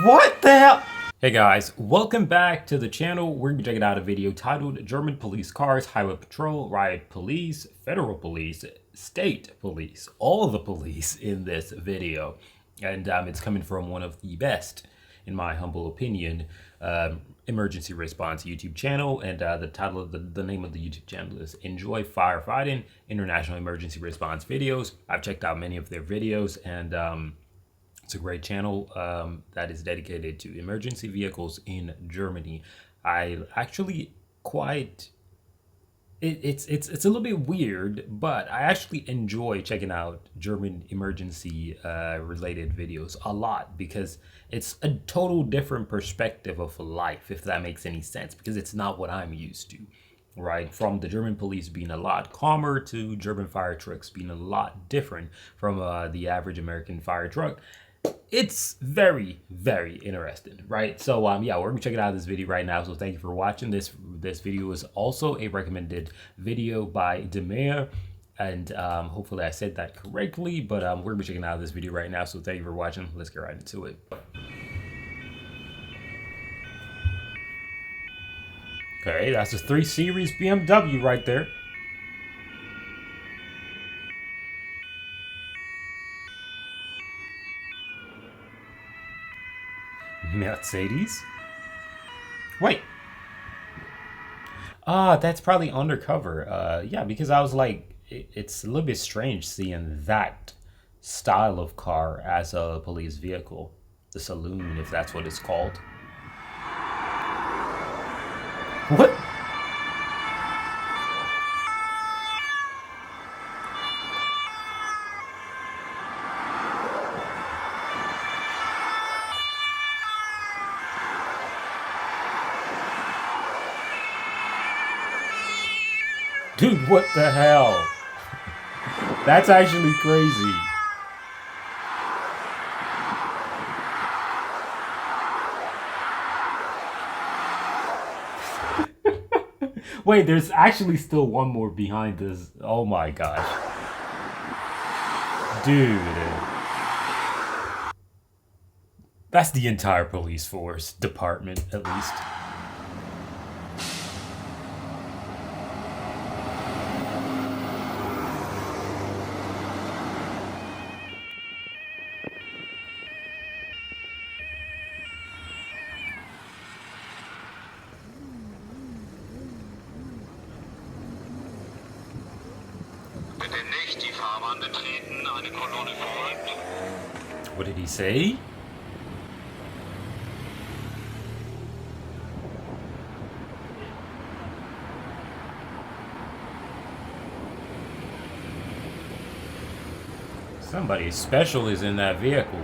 What the hell? Hey guys, welcome back to the channel. We're gonna be checking out a video titled German Police Cars, Highway Patrol, Riot Police, Federal Police, State Police, all the police in this video. And it's coming from one of the best, in my humble opinion, emergency response YouTube channel. And the title of the name of the YouTube channel is Enjoy Firefighting International Emergency Response Videos. I've checked out many of their videos, and it's a great channel that is dedicated to emergency vehicles in Germany. I actually it's a little bit weird, but I actually enjoy checking out German emergency related videos a lot because it's a total different perspective of life, if that makes any sense, because it's not what I'm used to. Right, from the German police being a lot calmer to German fire trucks being a lot different from the average American fire truck. It's very, very interesting, right? So yeah, we're gonna check it out this video right now. So thank you for watching. This video is also a recommended video by Demir, and hopefully I said that correctly, but we're gonna be checking out this video right now. So thank you for watching. Let's get right into it. Okay, that's a 3 Series BMW right there. Mercedes? Wait. That's probably undercover. Yeah, because I was like, it's a little bit strange seeing that style of car as a police vehicle. The saloon, if that's what it's called. What? Dude, what the hell? That's actually crazy. Wait, there's actually still one more behind this. Oh my gosh. Dude. That's the entire police force department, at least. Bitte nicht die Fahrbahn betreten, eine Kolonne folgt. What did he say? Somebody special is in that vehicle.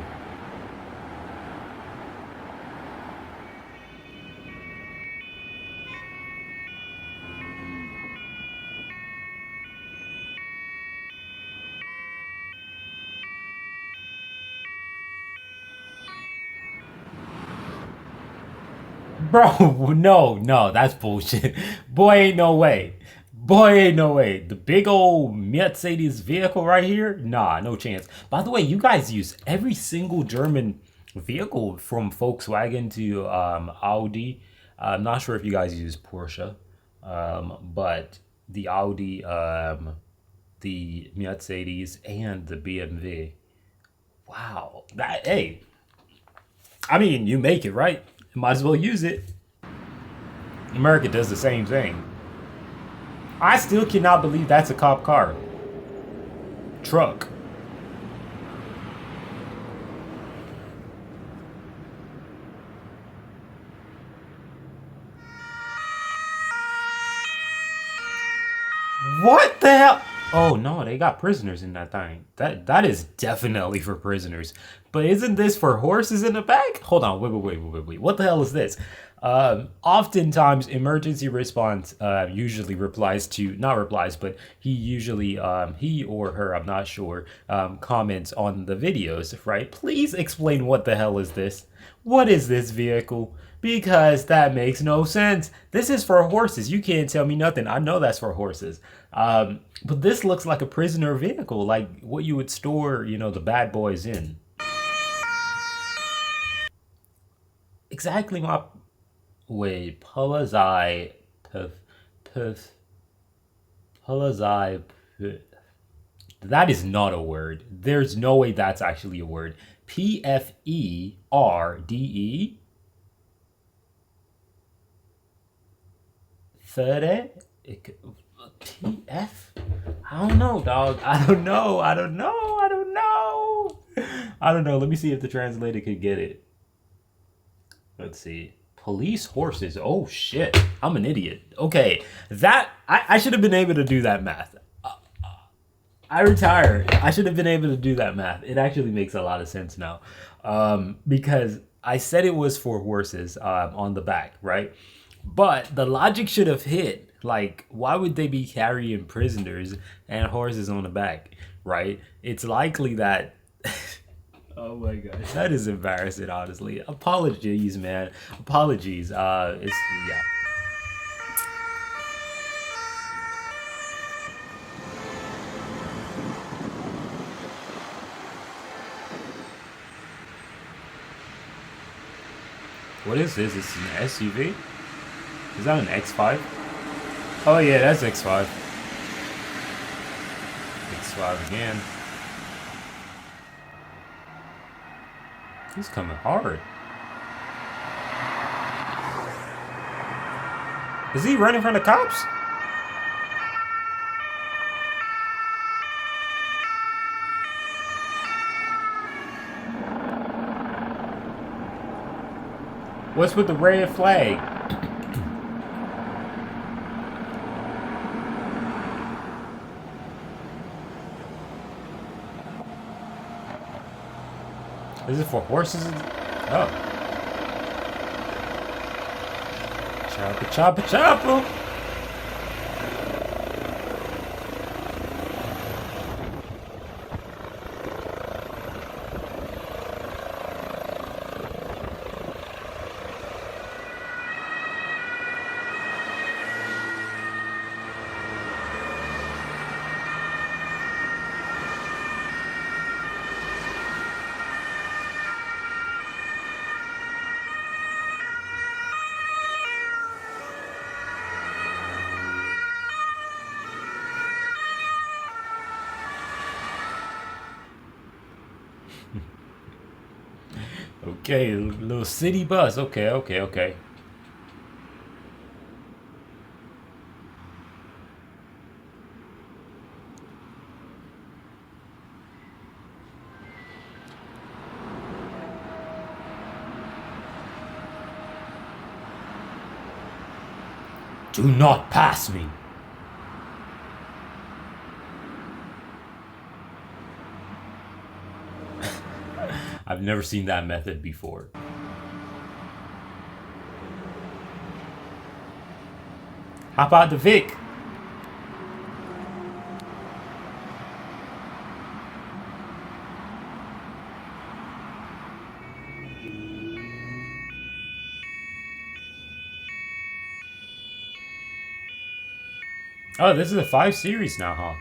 Bro, no, that's bullshit. Boy, ain't no way. Boy, ain't no way. The big old Mercedes vehicle right here? Nah, no chance. By the way, you guys use every single German vehicle from Volkswagen to Audi. I'm not sure if you guys use Porsche, but the Audi, the Mercedes, and the BMW. Wow. That, hey, I mean, you make it, right? Might as well use it. America does the same thing. I still cannot believe that's a cop car. Truck. What the hell? Oh no, they got prisoners in that thing. That is definitely for prisoners. But isn't this for horses in the back? Hold on, wait. What the hell is this? Oftentimes, emergency response usually replies to, not replies, but he usually, he or her, I'm not sure, comments on the videos, right? Please explain what the hell is this? What is this vehicle? Because that makes no sense. This is for horses. You can't tell me nothing. I know that's for horses. But this looks like a prisoner vehicle, like what you would store, you know, the bad boys in. exactly my... Wait, Palazai... Puff... Puff... Palazai... That is not a word. There's no way that's actually a word. Pferde? Third? PF? I don't know, dog. I don't know. I don't know. I don't know. I don't know. Let me see if the translator could get it. Let's see. Police horses. Oh shit. I'm an idiot. Okay. That I should have been able to do that math. I retired. I should have been able to do that math. It actually makes a lot of sense now. Because I said it was for horses on the back, right? But the logic should have hit. Like, why would they be carrying prisoners and horses on the back, right? It's likely that. Oh my gosh, that is embarrassing. Honestly, apologies, man. Apologies. It's yeah. What is this? It's an SUV. Is that an X5? Oh yeah, that's X5. X5 again. He's coming hard. Is he running from the cops? What's with the red flag? Is it for horses? Oh. Chopper, chopper, chopper! Okay, little city bus. Okay, okay, okay. Do not pass me. I've never seen that method before. How about the Vic? Oh, this is a 5 Series now, huh?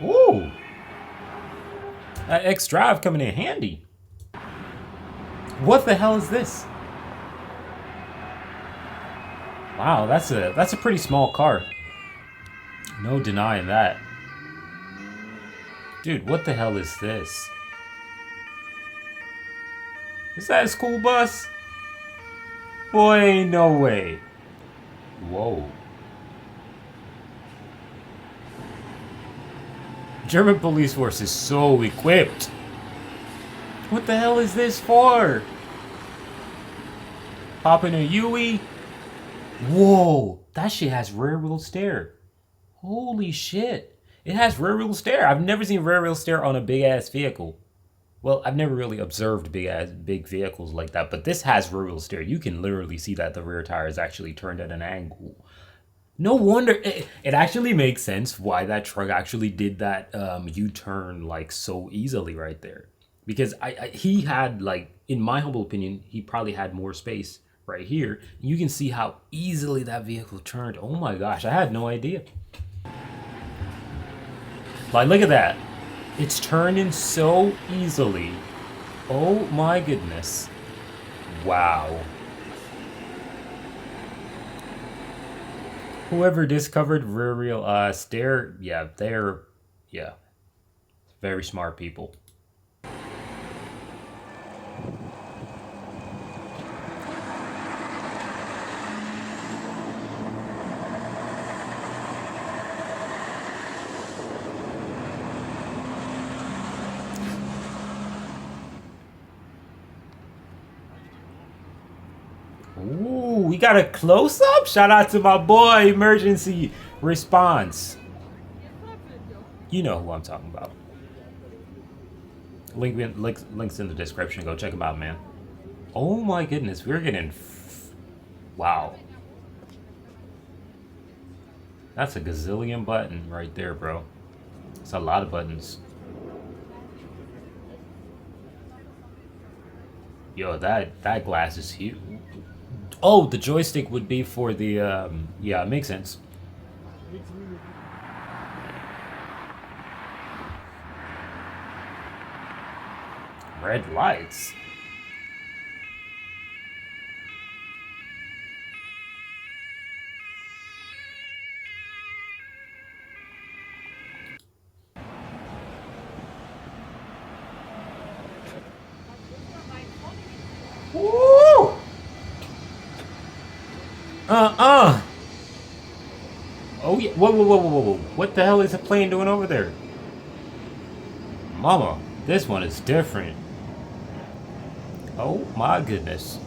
Ooh. That X Drive coming in handy. What the hell is this? Wow, that's a pretty small car. No denying that. Dude, what the hell is this? Is that a school bus? Boy, no way. Whoa. German police force is so equipped. What the hell is this for? Popping a Yui? Whoa, that shit has rear wheel steer. Holy shit. It has rear wheel steer. I've never seen rear wheel steer on a big ass vehicle. Well, I've never really observed big vehicles like that, but this has rear wheel steer. You can literally see that the rear tire is actually turned at an angle. No wonder it actually makes sense why that truck actually did that U-turn like so easily right there. Because he had, like, in my humble opinion, he probably had more space right here. You can see how easily that vehicle turned. Oh my gosh, I had no idea. Like, look at that. It's turning so easily. Oh my goodness. Wow. Whoever discovered rear wheel steer, yeah, they're yeah, very smart people. Ooh, we got a close up. Shout out to my boy, emergency response. You know who I'm talking about. Links in the description. Go check him out, man. Oh my goodness, we're getting. Wow, that's a gazillion button right there, bro. It's a lot of buttons. Yo, that glass is huge. Oh, the joystick would be for the. Yeah, it makes sense. Red lights. Woo! Uh. Oh yeah. Whoa, whoa, whoa, whoa, whoa. What the hell is the plane doing over there? Mama, this one is different. Oh my goodness.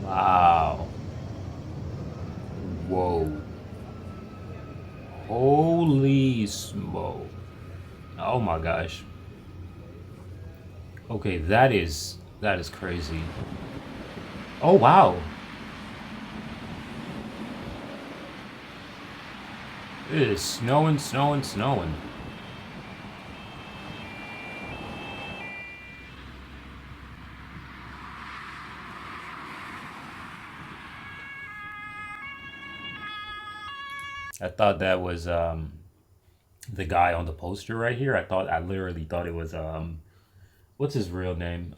Wow. Whoa. Holy smoke. Oh my gosh. Okay, that is crazy. Oh wow. It is snowing, snowing, snowing. I thought that was the guy on the poster right here. I literally thought it was what's his real name?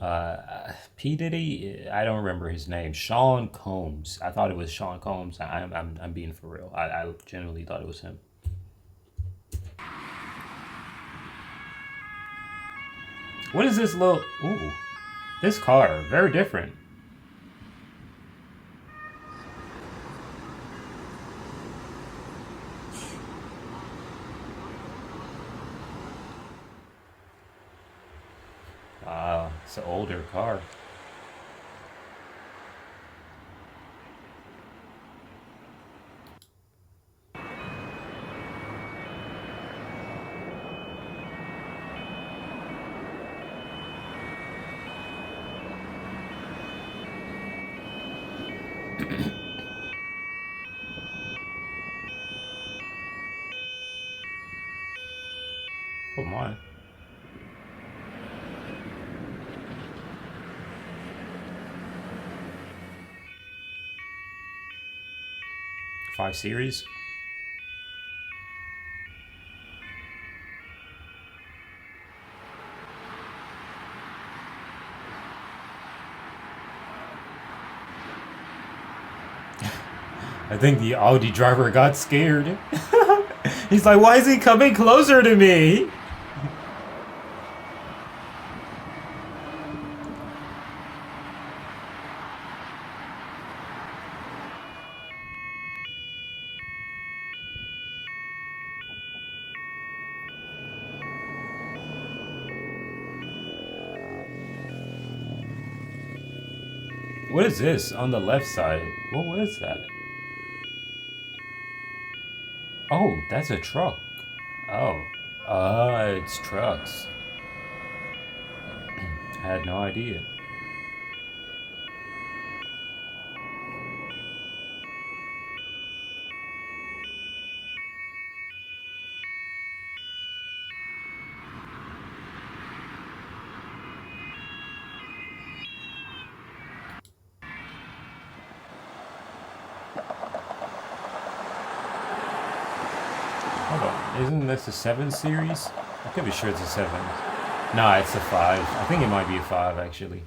P Diddy. I don't remember his name. Sean Combs. I thought it was Sean Combs. I'm being for real. I genuinely thought it was him. What is this little? Ooh, this car very different. It's an older car. Oh my. 5 Series. I think the Audi driver got scared. He's like, why is he coming closer to me? What is this on the left side? What was that? Oh, that's a truck. Oh. It's trucks. I had no idea. Hold on. Isn't this a 7 series? I could be sure it's a 7. Nah, it's a 5. I think it might be a 5 actually.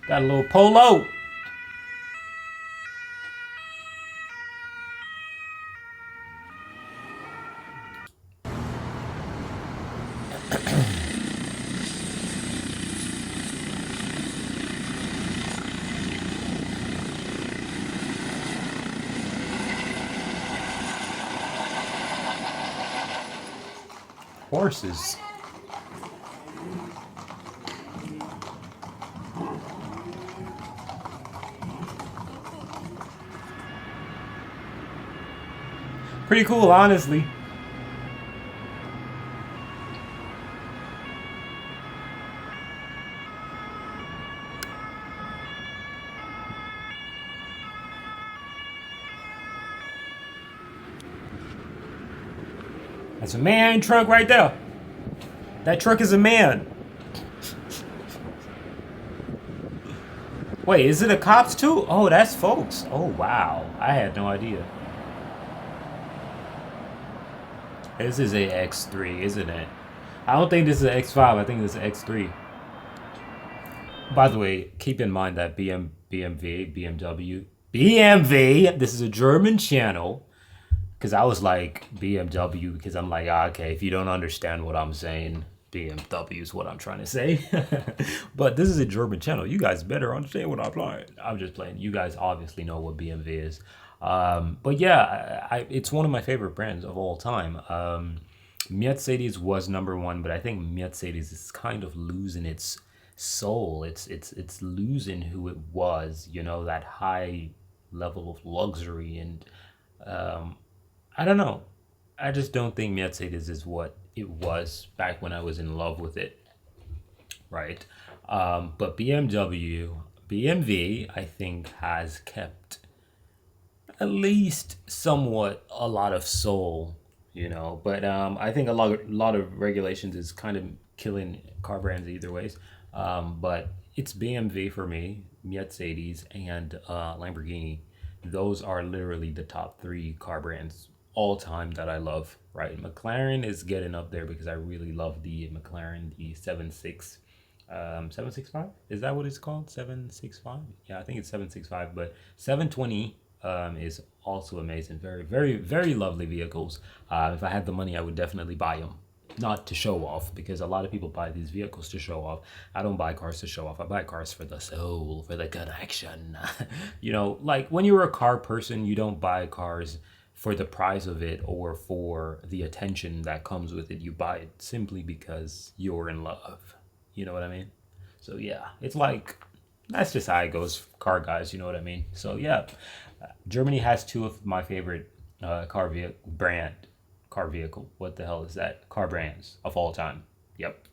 Got a little polo. Horses. Pretty cool, honestly. That's a man truck right there. That truck is a man. Wait, is it a cops too? Oh, that's folks. Oh, wow. I had no idea. This is a X3, isn't it? I don't think this is an X5. I think this is an X3. By the way, keep in mind that BMW, this is a German channel. Because I was like, BMW, because I'm like, okay, if you don't understand what I'm saying, BMW is what I'm trying to say. But this is a German channel. You guys better understand what I'm playing. I'm just playing. You guys obviously know what BMW is. But yeah, it's one of my favorite brands of all time. Mercedes was number one, but I think Mercedes is kind of losing its soul. It's losing who it was. You know, that high level of luxury and I don't know. I just don't think Mercedes is what it was back when I was in love with it, right? But BMW, I think has kept at least somewhat a lot of soul, you know. But I think a lot of regulations is kind of killing car brands either ways. But it's BMW for me, Mercedes, and Lamborghini. Those are literally the top three car brands all time that I love. Right, McLaren is getting up there because I really love the McLaren, the 765. Is that what it's called? 765. Yeah, I think it's 765. But 720 is also amazing. Very, very, very lovely vehicles. If I had the money, I would definitely buy them. Not to show off, because a lot of people buy these vehicles to show off. I don't buy cars to show off. I buy cars for the soul, for the connection. You know, like when you're a car person, you don't buy cars for the price of it or for the attention that comes with it. You buy it simply because you're in love. You know what I mean? So yeah, it's like that's just how it goes, car guys. You know what I mean? So yeah, Germany has two of my favorite car vehicle. What the hell is that? Car brands of all time. Yep.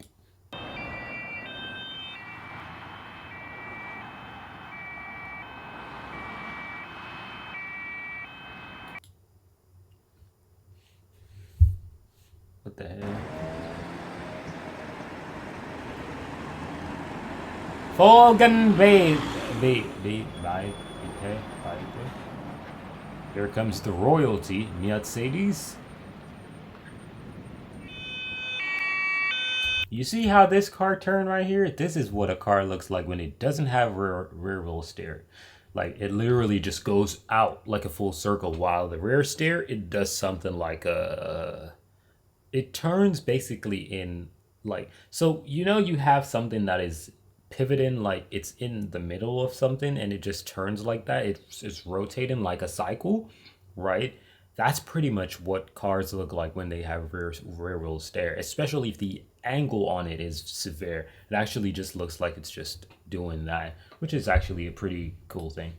What the hell? Folgen okay. Here comes the royalty, Mercedes. You see how this car turned right here? This is what a car looks like when it doesn't have rear wheel steer. Like it literally just goes out like a full circle, while the rear steer, it does something like it turns basically in like, so you know you have something that is pivoting, like it's in the middle of something and it just turns like that. It's rotating like a cycle, right? That's pretty much what cars look like when they have rear wheel steer, especially if the angle on it is severe. It actually just looks like it's just doing that, which is actually a pretty cool thing.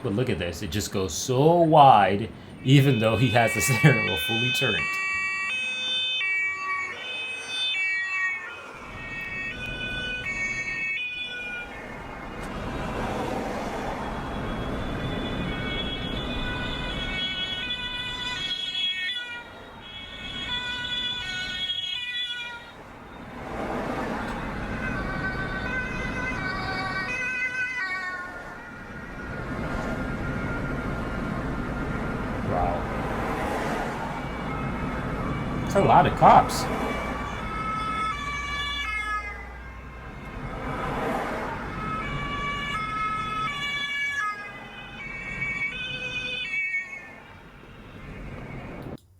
But look at this, it just goes so wide even though he has the steering wheel fully turned. Wow. It's a lot of cops.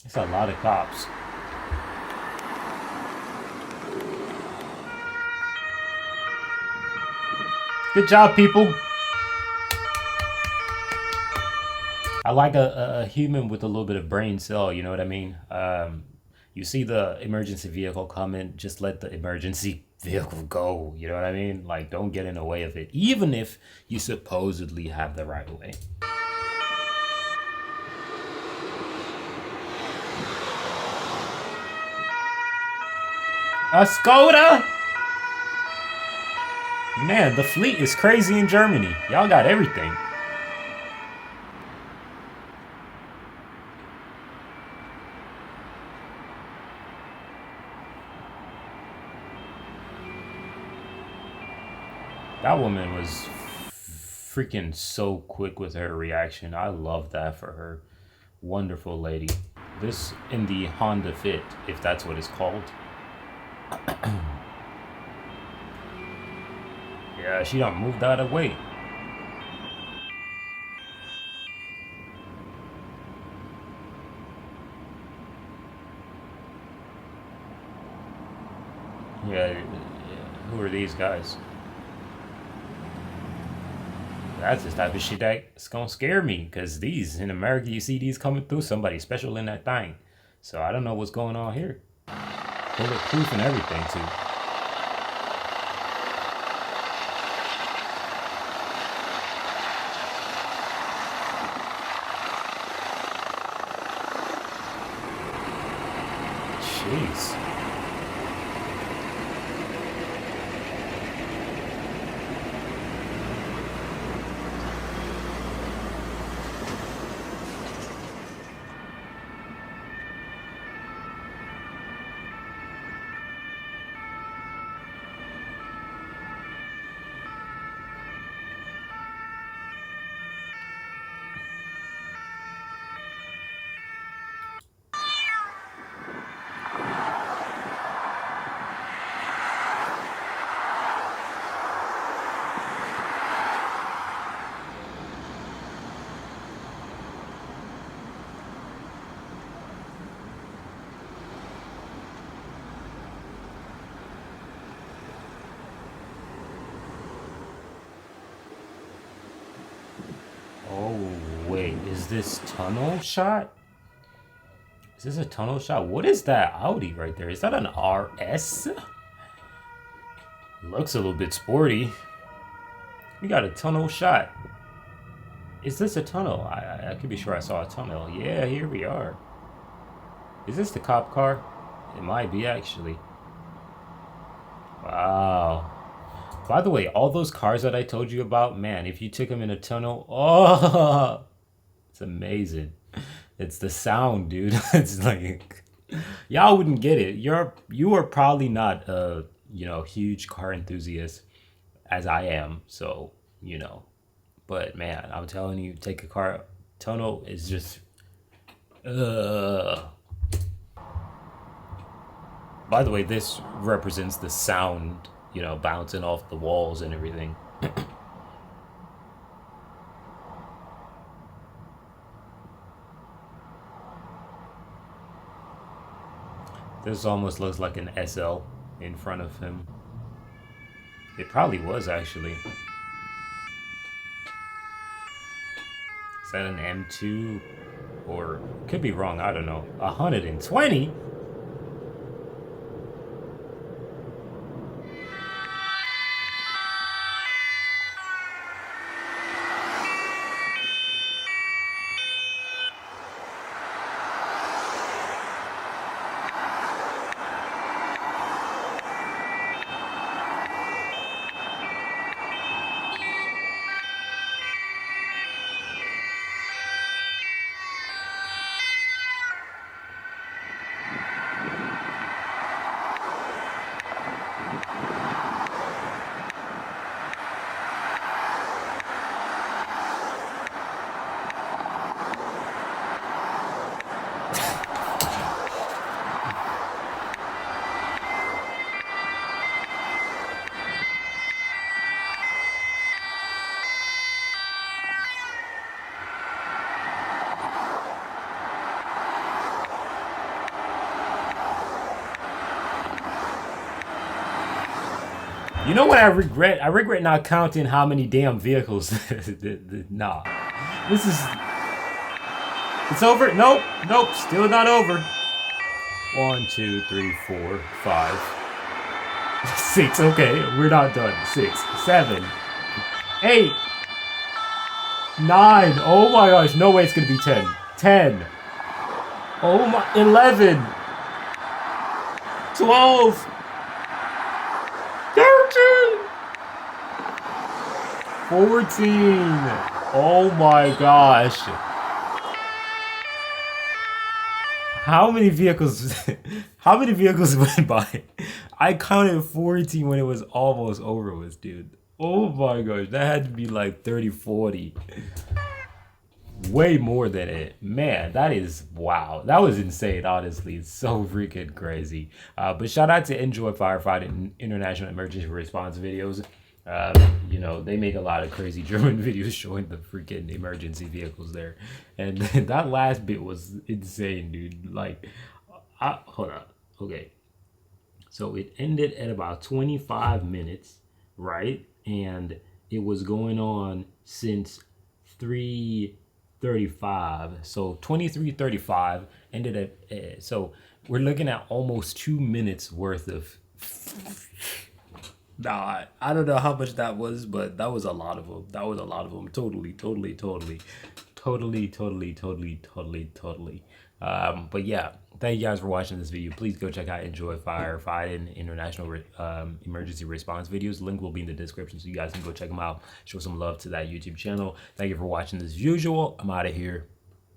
It's a lot of cops. Good job, people. I like a human with a little bit of brain cell, you know what I mean? You see the emergency vehicle coming, just let the emergency vehicle go, you know what I mean? Like, don't get in the way of it, even if you supposedly have the right of way. A Skoda? Man, the fleet is crazy in Germany. Y'all got everything. That woman was freaking so quick with her reaction. I love that for her. Wonderful lady. This in the Honda Fit, if that's what it's called. Yeah, she don't move out of the way. Yeah, who are these guys? That's the type of shit that's gonna scare me. Because these, in America, you see these coming through, somebody special in that thing. So I don't know what's going on here. Bulletproof and everything, too. Jeez. Oh, wait, is this tunnel shot? Is this a tunnel shot? What is that Audi right there? Is that an RS? Looks a little bit sporty. We got a tunnel shot. Is this a tunnel? I could be sure I saw a tunnel. Yeah, here we are. Is this the cop car? It might be, actually. Wow. By the way, all those cars that I told you about, man, if you took them in a tunnel, oh, it's amazing. It's the sound, dude. It's like y'all wouldn't get it. You are probably not a huge car enthusiast as I am, so But man, I'm telling you, take a car tunnel is just. Uh. By the way, this represents the sound, bouncing off the walls and everything. This almost looks like an SL in front of him. It probably was, actually. Is that an M2? Or could be wrong, I don't know. 120? You know what I regret? I regret not counting how many damn vehicles. Nah. This is... It's over? Nope. Nope. Still not over. 1, 2, 3, 4, 5. 6. Okay. We're not done. 6, 7, 8, 9. Oh my gosh. No way it's going to be 10. 10. Oh my... 11. 12. 13. 14. Oh my gosh. How many vehicles how many vehicles went by? I counted 14 when it was almost over with, dude. Oh my gosh, that had to be like 30, 40. Way more than it. Man, that is wow. That was insane, honestly. It's so freaking crazy. But shout out to Enjoy Firefighting International Emergency Response videos. You know, they make a lot of crazy German videos showing the freaking emergency vehicles there. And that last bit was insane, dude. Like, hold on. Okay. So it ended at about 25 minutes, right? And it was going on since 3:35. So 23:35 ended at, so we're looking at almost 2 minutes worth of... Nah, I don't know how much that was, but that was a lot of them. That was a lot of them. Totally, totally, totally, totally, totally, totally, totally, totally. But yeah, thank you guys for watching this video. Please go check out Enjoy Firefighting International Emergency Response videos. Link will be in the description, so you guys can go check them out. Show some love to that YouTube channel. Thank you for watching. As usual, I'm out of here.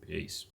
Peace.